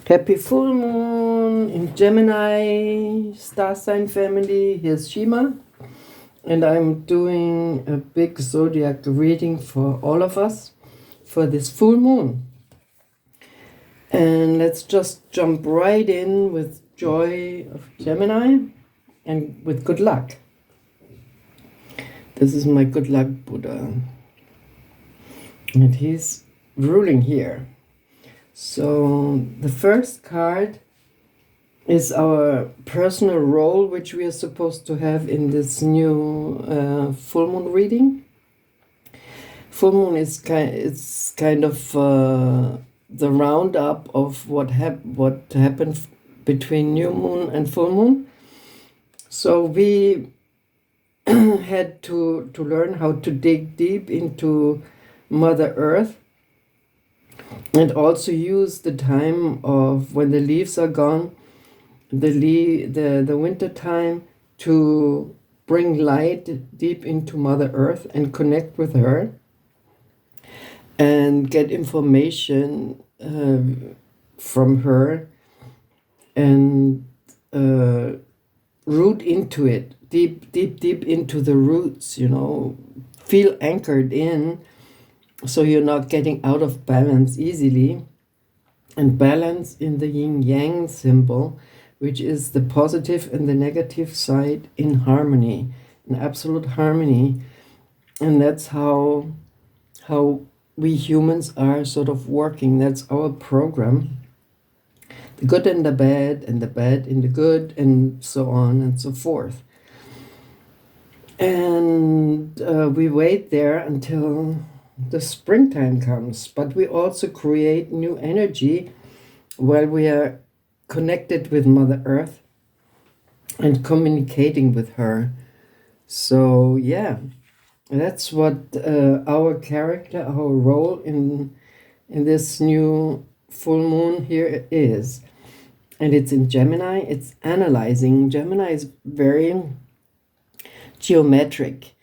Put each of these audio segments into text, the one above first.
Happy full moon in Gemini, star sign family. Here's Shima, and I'm doing a big zodiac reading for all of us for this full moon. And let's just jump right in with joy of Gemini and with good luck. This is my good luck Buddha, and he's ruling here. So the first card is our personal role, which we are supposed to have in this new full moon reading. Full moon is kind of the roundup of what happened between new moon and full moon. So we had to learn how to dig deep into Mother Earth, and also use the time of when the leaves are gone, the winter time, to bring light deep into Mother Earth and connect with her and get information from her and root into it, deep into the roots, feel anchored in, so you're not getting out of balance easily. And balance in the yin-yang symbol, which is the positive and the negative side in harmony, in absolute harmony. And that's how we humans are sort of working. That's our program. The good and the bad in the good, and so on and so forth. And we wait there until the springtime comes, but we also create new energy while we are connected with Mother Earth and communicating with her. So yeah, that's what our character, our role in this new full moon here is. And it's in Gemini. It's analyzing. Gemini is very geometric.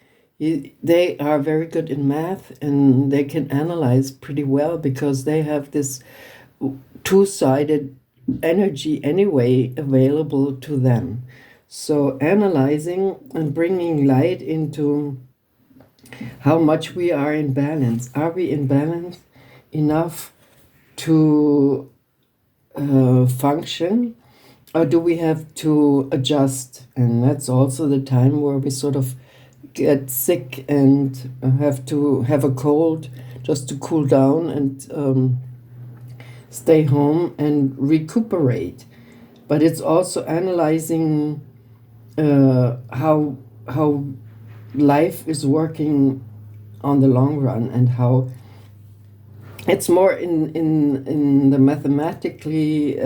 They are very good in math, and they can analyze pretty well because they have this two-sided energy anyway available to them. So analyzing and bringing light into how much we are in balance. Are we in balance enough to function, or do we have to adjust? And that's also the time where we sort of get sick and have to have a cold just to cool down and stay home and recuperate. But it's also analyzing how life is working on the long run, and how it's more in the mathematically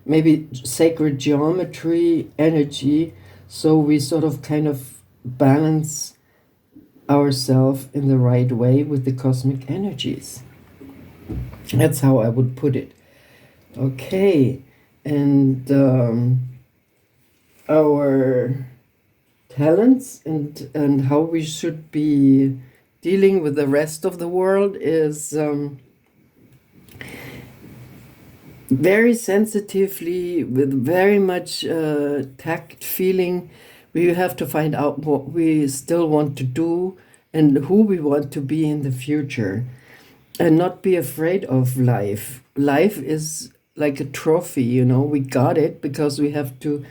maybe sacred geometry energy. So we sort of kind of balance ourselves in the right way with the cosmic energies. That's how I would put it. Okay, and our talents and how we should be dealing with the rest of the world is very sensitively, with very much tact feeling. We have to find out what we still want to do and who we want to be in the future, and not be afraid of life. Life is like a trophy, we got it because we have to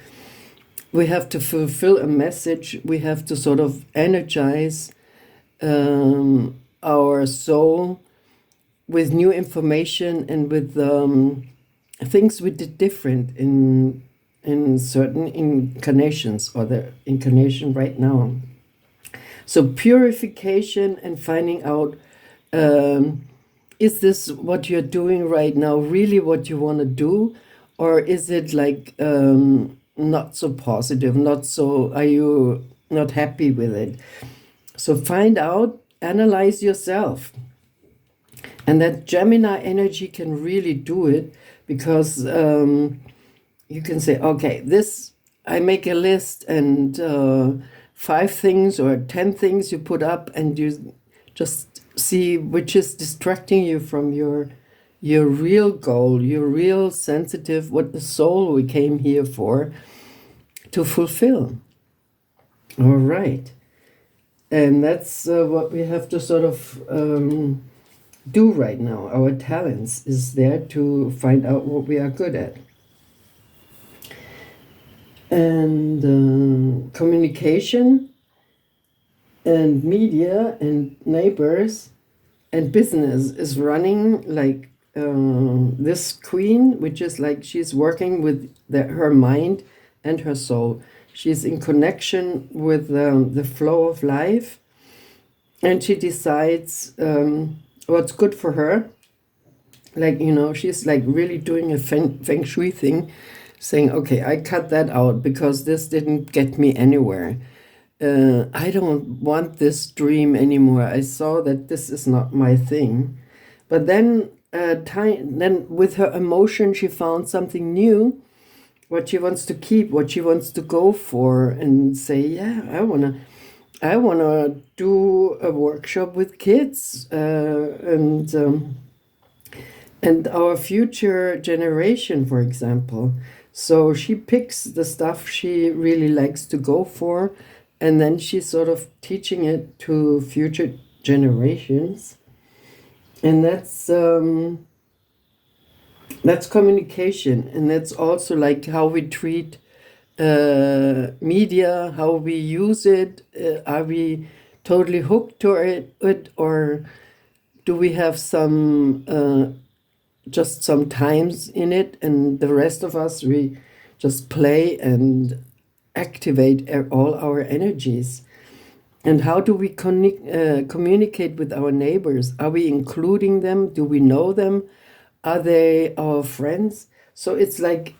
fulfill a message. We have to sort of energize our soul with new information and with things we did different in certain incarnations, or the incarnation right now. So purification and finding out, is this what you're doing right now really what you want to do, or is it like not so positive, are you not happy with it? So find out, analyze yourself. And that Gemini energy can really do it, because you can say, okay, I make a list, and 5 things or 10 things you put up, and you just see which is distracting you from your your real goal, your real sensitive, what the soul we came here for to fulfill. All right. And that's what we have to sort of do right now. Our talents is there to find out what we are good at. And communication and media and neighbors and business is running like this queen, which is like she's working with her mind and her soul. She's in connection with the flow of life, and she decides what's good for her. Like, she's like really doing a feng shui thing, saying, okay, I cut that out because this didn't get me anywhere. I don't want this dream anymore. I saw that this is not my thing. But then with her emotion, she found something new, what she wants to keep, what she wants to go for, and say, yeah, I wanna do a workshop with kids and our future generation, for example. So she picks the stuff she really likes to go for, and then she's sort of teaching it to future generations. And that's communication, and that's also like how we treat media, how we use it. Are we totally hooked to it, or do we have just some times in it, and the rest of us, we just play and activate all our energies? And how do we communicate with our neighbors? Are we including them? Do we know them? Are they our friends? So it's like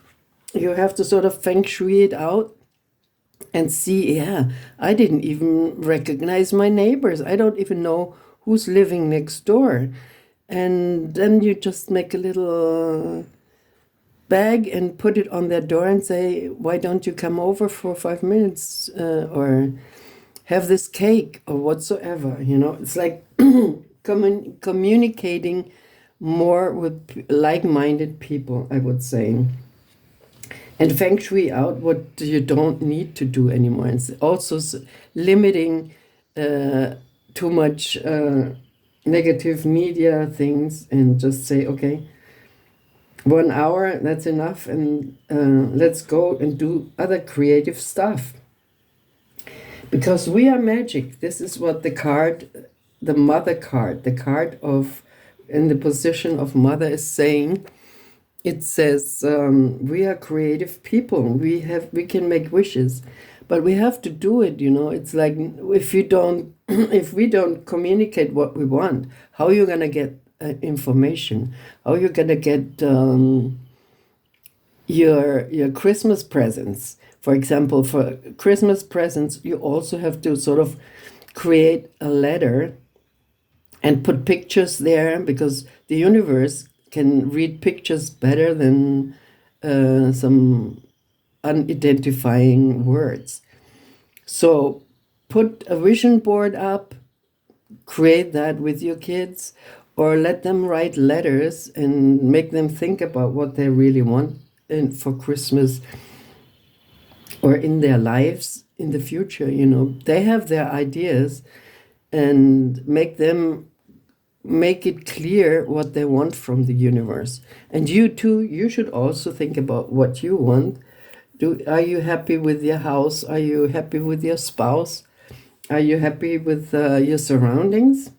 you have to sort of feng shui it out and see, yeah, I didn't even recognize my neighbors. I don't even know who's living next door. And then you just make a little bag and put it on their door and say, why don't you come over for 5 minutes or have this cake or whatsoever? It's like communicating more with like-minded people, I would say. And feng shui out what you don't need to do anymore. And also limiting too much negative media things, and just say, okay, 1 hour, that's enough, and let's go and do other creative stuff. Because we are magic. This is what the mother card, the card of in the position of mother is saying. It says we are creative people. We can make wishes, but we have to do it. It's like if we don't communicate what we want, how are you gonna get information? How are you gonna get your Christmas presents? For example, for Christmas presents, you also have to sort of create a letter and put pictures there, because the universe can read pictures better than some unidentifying words. So put a vision board up, create that with your kids, or let them write letters and make them think about what they really want for Christmas or in their lives in the future. They have their ideas, and make it clear what they want from the universe. And you too, you should also think about what you want. Are you happy with your house? Are you happy with your spouse? Are you happy with your surroundings?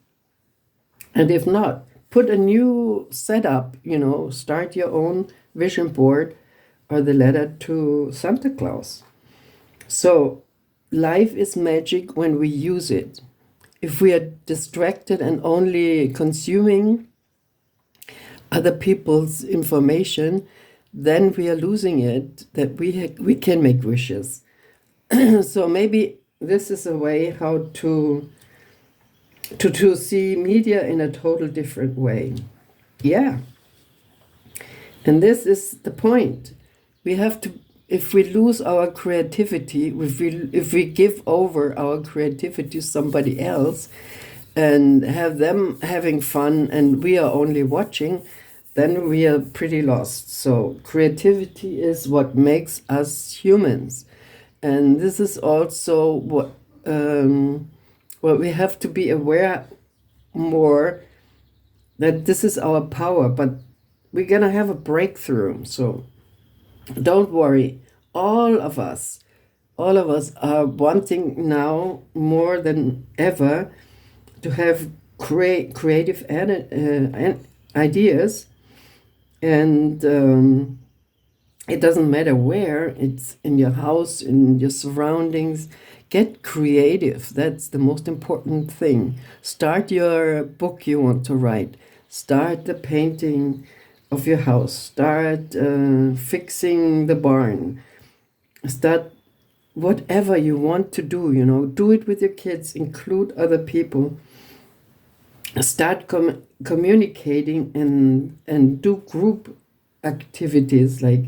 And if not, put a new setup, start your own vision board or the letter to Santa Claus. So life is magic when we use it. If we are distracted and only consuming other people's information, then we are losing it, that we can make wishes. So maybe this is a way how to see media in a total different way. Yeah. And this is the point. We have to, if we lose our creativity, if we give over our creativity to somebody else and have them having fun and we are only watching, then we are pretty lost. So creativity is what makes us humans. And this is also what we have to be aware more, that this is our power, but we're gonna have a breakthrough. So don't worry. All of us are wanting now more than ever to have creative ideas, and it doesn't matter where, it's in your house, in your surroundings. Get creative. That's the most important thing. Start your book you want to write. Start the painting of your house. Start fixing the barn. Start whatever you want to do, do it with your kids, include other people. Start communicating and do group activities, like,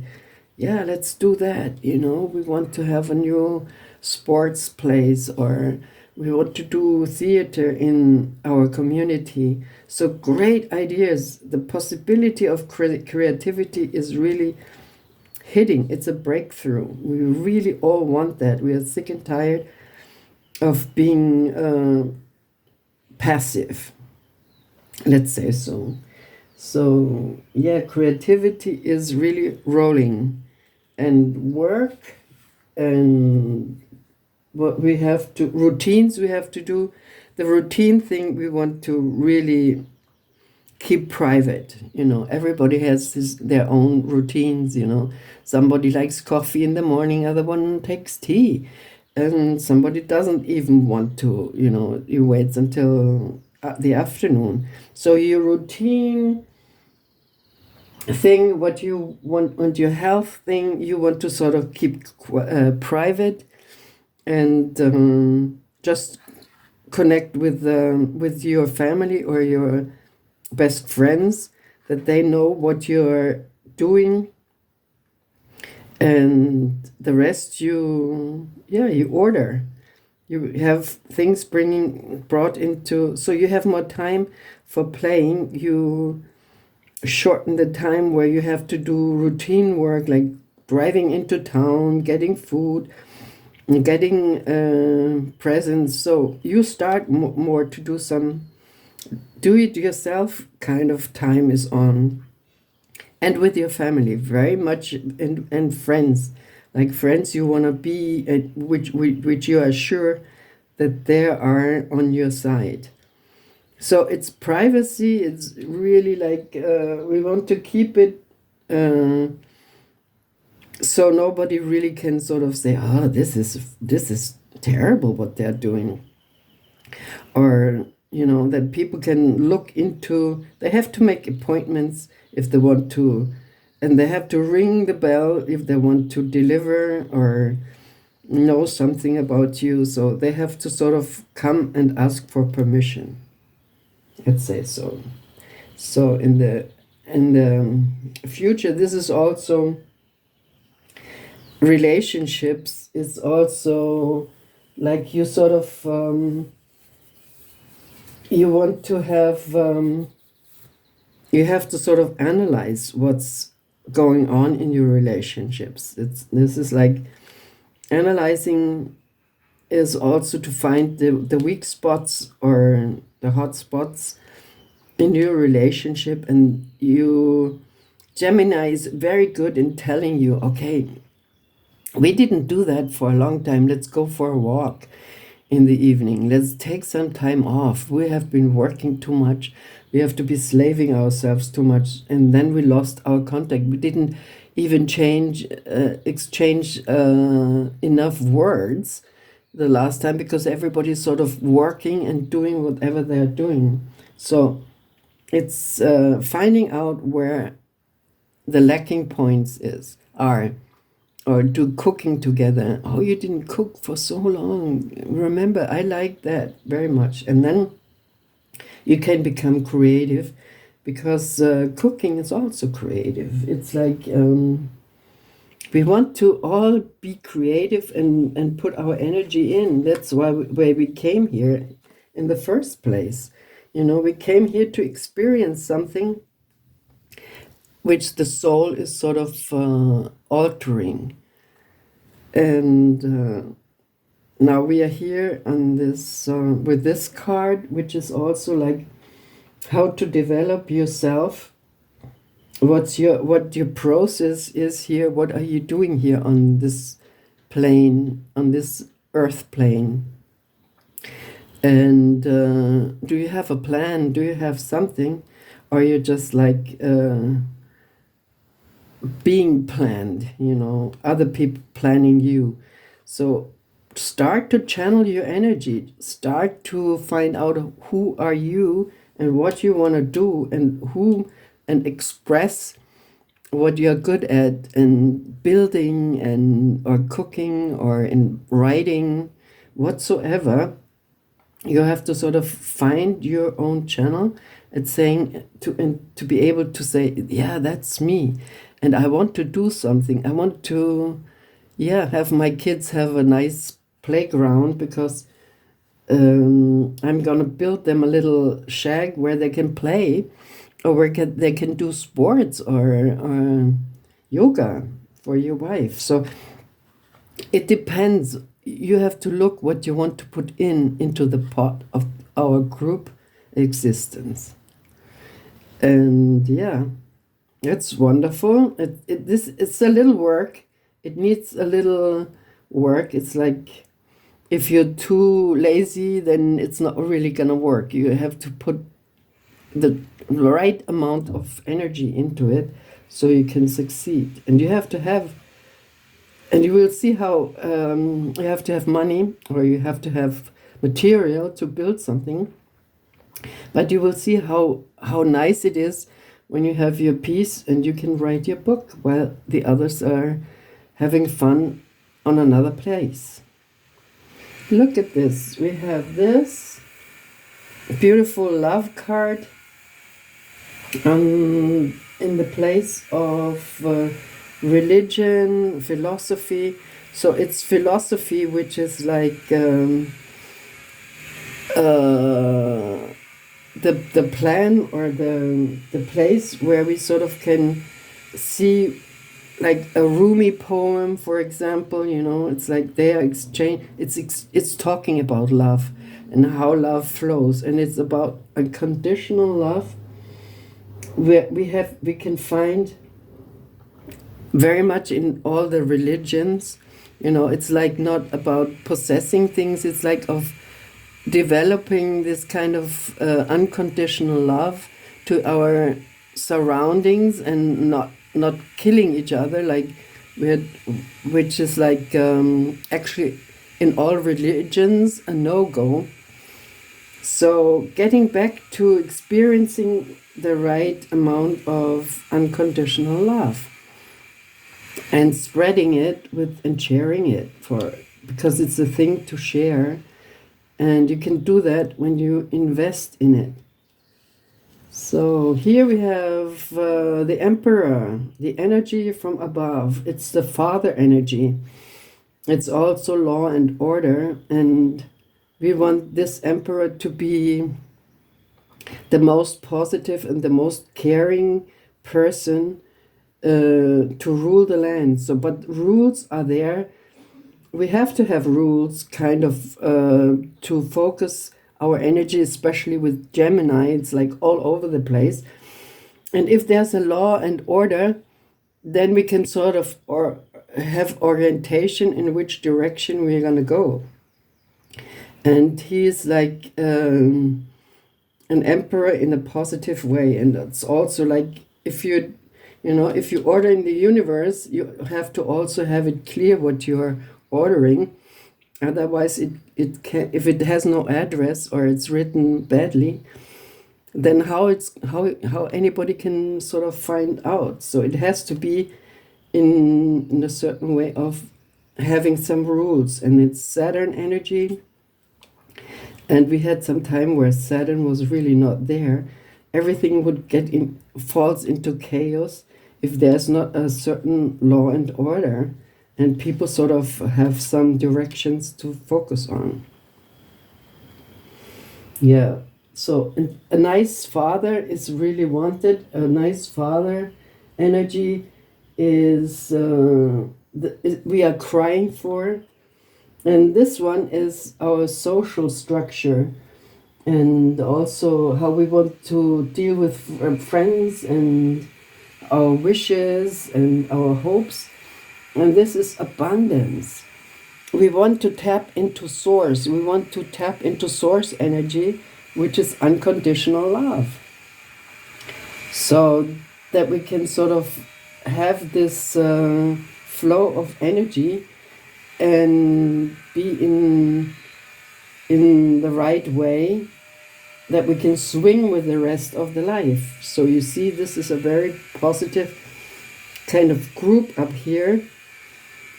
yeah, let's do that. We want to have a new sports place, or we want to do theater in our community. So great ideas. The possibility of creativity is really hitting. It's a breakthrough. We really all want that. We are sick and tired of being passive, let's say so. So yeah, creativity is really rolling, and work, and what we have to, routines we have to do. The routine thing we want to really keep private. Everybody has their own routines. Somebody likes coffee in the morning, other one takes tea, and somebody doesn't even want to. You waits until the afternoon. So your routine thing, what you want, and your health thing, you want to sort of keep private, and just connect with your family or your best friends, that they know what you're doing, and the rest you order. You have things brought into, so you have more time for playing. You shorten the time where you have to do routine work, like driving into town, getting food, getting presents. So you start more to do some do-it-yourself kind of time is on. And with your family, very much, and friends, like friends you want to be, which you are sure that they are on your side. So it's privacy. It's really like we want to keep it so nobody really can sort of say, oh, this is terrible what they're doing, or that people can look into. They have to make appointments if they want to, and they have to ring the bell if they want to deliver or know something about you. So they have to sort of come and ask for permission, let's say so. So in the future, this is also relationships. Is also like you sort of you want to have you have to sort of analyze what's going on in your relationships. This is like analyzing is also to find the weak spots or the hot spots in your relationship. And Gemini is very good in telling you, okay, we didn't do that for a long time. Let's go for a walk in the evening. Let's take some time off. We have been working too much. We have to be slaving ourselves too much. And then we lost our contact. We didn't even exchange enough words the last time, because everybody's sort of working and doing whatever they're doing. So it's finding out where the lacking points are, or do cooking together. Oh, you didn't cook for so long. Remember, I like that very much. And then you can become creative, because cooking is also creative. It's like we want to all be creative and put our energy in. That's why we came here in the first place. We came here to experience something, which the soul is sort of altering. And now we are here on this with this card, which is also like how to develop yourself. What your process is here? What are you doing here on this plane, on this earth plane? And do you have a plan? Do you have something? Or are you just like being planned, other people planning you? So start to channel your energy. Start to find out who are you and what you want to do, and express what you're good at in building and or cooking or in writing, whatsoever. You have to sort of find your own channel and to be able to say, yeah, that's me, and I want to do something. I want to, have my kids have a nice playground, because I'm gonna build them a little shack where they can play, or where they can do sports or yoga for your wife. So it depends. You have to look what you want to put into the pot of our group existence. And yeah, it's wonderful. It's a little work. It needs a little work. It's like if you're too lazy, then it's not really gonna work. You have to put the right amount of energy into it so you can succeed. And you have to have, and you will see how you have to have money, or you have to have material to build something. But you will see how nice it is when you have your piece and you can write your book while the others are having fun on another place. Look at this. We have this beautiful love card in the place of religion, philosophy. So it's philosophy, which is like the plan, or the place where we sort of can see, like a Rumi poem, for example. It's like they are exchange. It's talking about love and how love flows, and it's about unconditional love, where we can find very much in all the religions. It's like not about possessing things. It's like of developing this kind of unconditional love to our surroundings, and not killing each other, like which is like actually in all religions a no-go. So getting back to experiencing the right amount of unconditional love and spreading it and sharing it, because it's a thing to share, and you can do that when you invest in it. So here we have the Emperor, the energy from above. It's the father energy. It's also law and order, and we want this Emperor to be the most positive and the most caring person to rule the land. So, but rules are there. We have to have rules, kind of, to focus our energy, especially with Gemini. It's like all over the place. And if there's a law and order, then we can sort of have orientation in which direction we're going to go. And he's like an emperor in a positive way. And that's also like, if you order in the universe, you have to also have it clear what you're ordering. Otherwise, it can, if it has no address or it's written badly, then how anybody can sort of find out. So it has to be in a certain way of having some rules. And it's Saturn energy. And we had some time where Saturn was really not there. Everything would falls into chaos if there's not a certain law and order, and people sort of have some directions to focus on. Yeah, so a nice father is really wanted. A nice father energy is we are crying for. And this one is our social structure, and also how we want to deal with friends and our wishes and our hopes. And this is abundance. We want to tap into source. We want to tap into source energy, which is unconditional love. So that we can sort of have this flow of energy and be in the right way, that we can swing with the rest of the life. So you see, this is a very positive kind of group up here,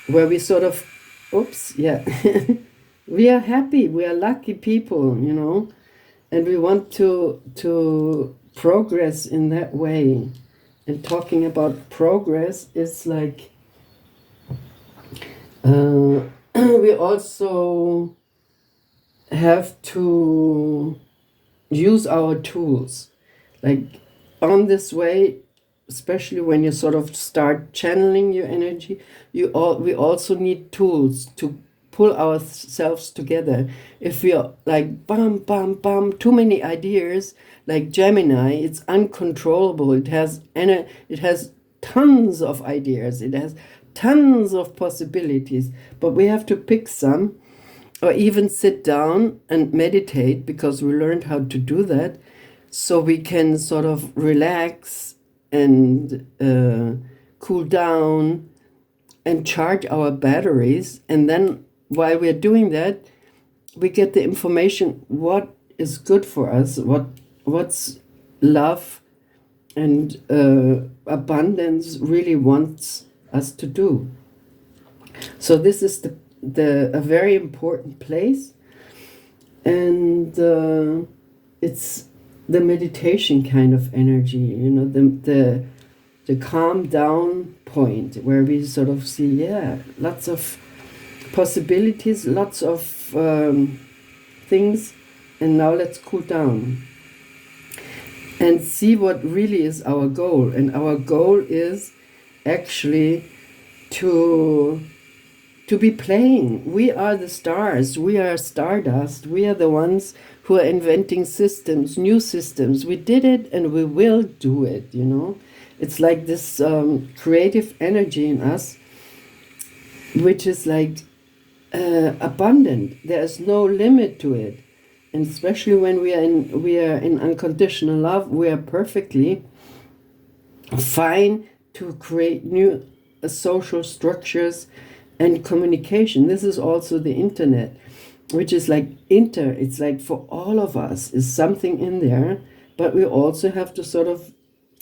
where we sort of, oops, yeah, we are happy, we are lucky people, you know, and we want to progress in that way. And talking about progress is like, we also have to use our tools, like on this way, especially when you sort of start channeling your energy. We also need tools to pull ourselves together. If we are like bam bam bam, too many ideas, like Gemini, it's uncontrollable. It has tons of ideas, it has tons of possibilities, but we have to pick some, or even sit down and meditate, because we learned how to do that, so we can sort of relax and cool down and charge our batteries. And then while we're doing that, we get the information what is good for us, what's love and abundance really wants us to do. So this is a very important place, and it's the meditation kind of energy, you know, the calm down point, where we sort of see, yeah, lots of possibilities, lots of things, and now let's cool down and see what really is our goal. And our goal is actually to be playing. We are the stars. We are stardust. We are the ones who are inventing systems, new systems. We did it and we will do it, you know. It's like this creative energy in us, which is like abundant. There is no limit to it. And especially when we are in unconditional love, we are perfectly fine to create new social structures and communication. This is also the internet, which is like it's like for all of us is something in there, but we also have to sort of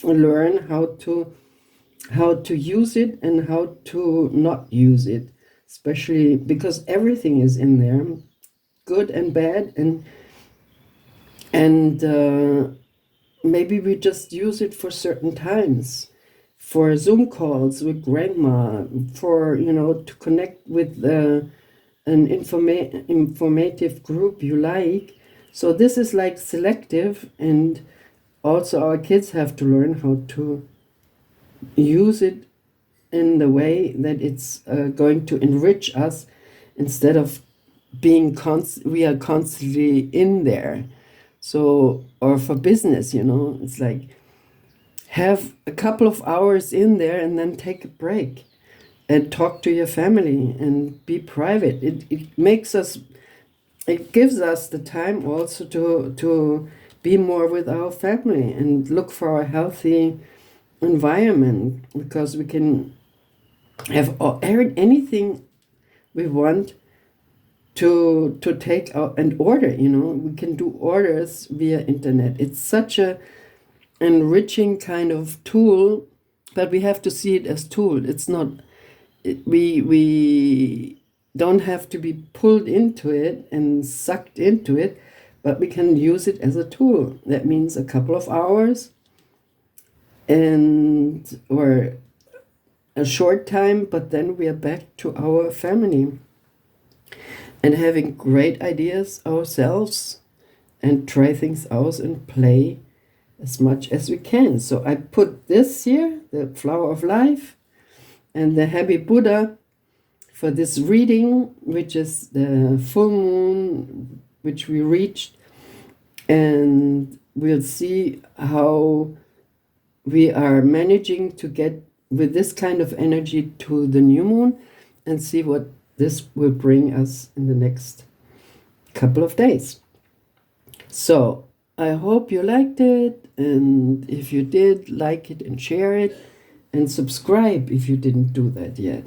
learn how to use it and how to not use it, especially because everything is in there, good and bad, and maybe we just use it for certain times, for Zoom calls with grandma, for, you know, to connect with an informative group you like. So this is like selective, and also our kids have to learn how to use it in the way that it's going to enrich us, instead of being we are constantly in there. So, or for business, you know, it's like have a couple of hours in there and then take a break and talk to your family and be private. It makes us, it gives us the time also to be more with our family and look for a healthy environment, because we can have anything we want to take out and order, you know. We can do orders via internet. It's such a enriching kind of tool, but we have to see it as tool. It's not, we don't have to be pulled into it and sucked into it, but we can use it as a tool. That means a couple of hours and or a short time, but then we are back to our family and having great ideas ourselves and try things out and play as much as we can. So I put this here, the flower of life, and the happy Buddha for this reading, which is the full moon, which we reached. And we'll see how we are managing to get with this kind of energy to the new moon, and see what this will bring us in the next couple of days. So I hope you liked it, and if you did, like it and share it, and subscribe if you didn't do that yet.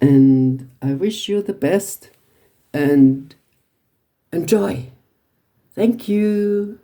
And I wish you the best and enjoy. Thank you.